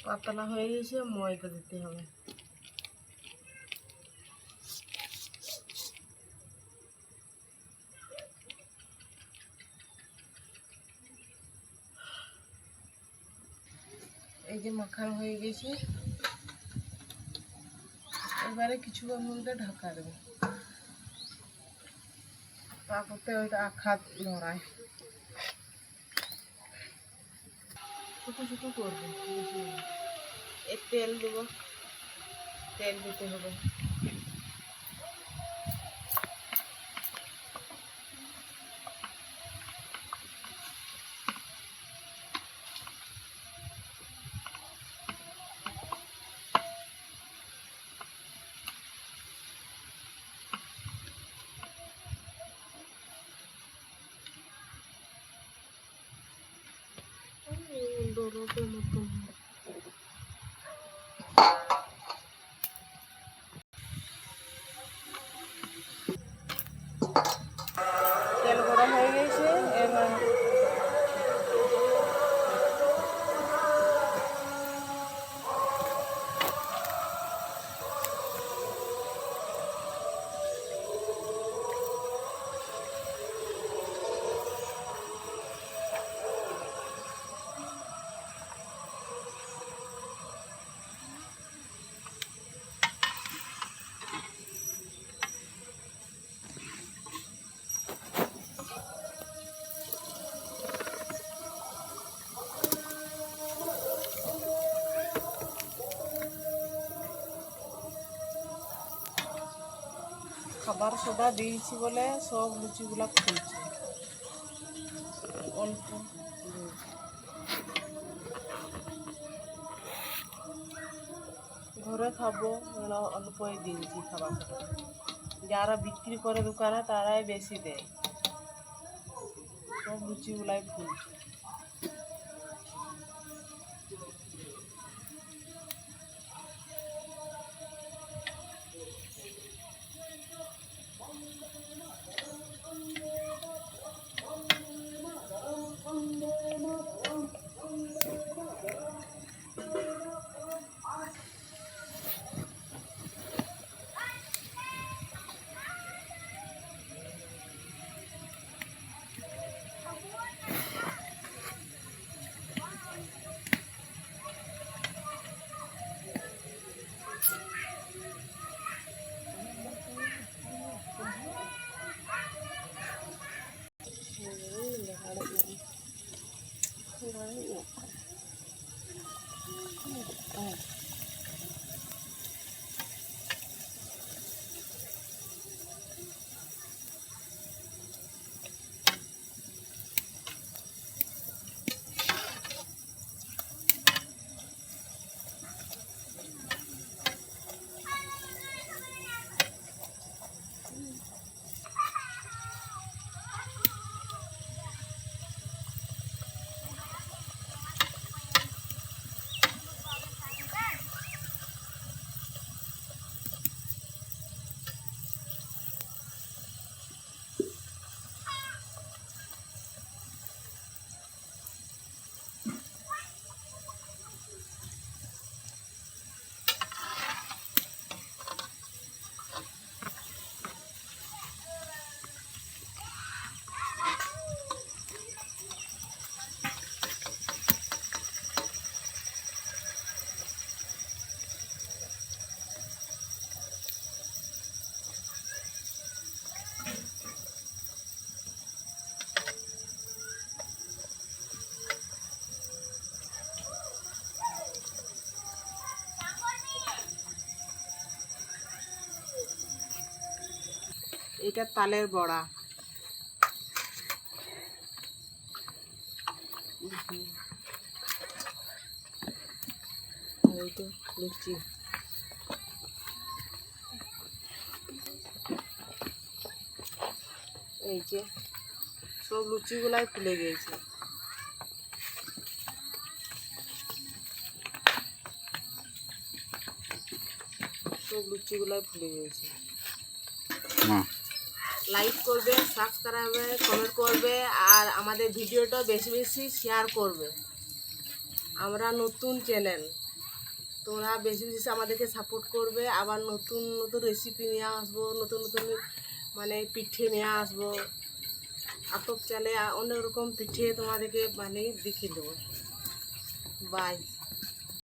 পাতলা হয়ে গেছে, ময়দা দিতে হবে। এই যে মাখানো হয়ে গেছে, এবারে কিছুক্ষণ মধ্যে ঢাকা দেবো, তারপরে ওইটা আখা ধরায় ছোটো ছোটো করবো। এই তেল দেবো, তেল দিতে হবে। দরদের মতন তেল গরম হয়ে গেছে। এবার খাবার সোডা দিয়েছি বলে সব লুচিগুলা ফুলছে। অল্প ঘরে খাবো, অল্পই দিয়েছি খাবার সোডা। যারা বিক্রি করে দোকানে তারাই বেশি দেয়, সব লুচিগুলাই ফুলছে। এটা তালের বড়া। এই তো লুচি। এই যে সব লুচিগুলাই ফুলে গিয়েছে। সব লুচিগুলাই ফুলে গিয়েছে। লাইক করবে, সাবস্ক্রাইব করবে, কমেন্ট করবে, আর আমাদের ভিডিওটা বেশি বেশি শেয়ার করবে। আমরা নতুন চ্যানেল। তোমরা বেশি বেশি আমাদেরকে সাপোর্ট করবে, আবার নতুন নতুন রেসিপি নিয়ে আসবো, নতুন নতুন মানে পিঠে নিয়ে আসবো, আতপ চালে অনেক রকম পিঠে তোমাদেরকে মানে দেখিয়ে দেবো। বাই।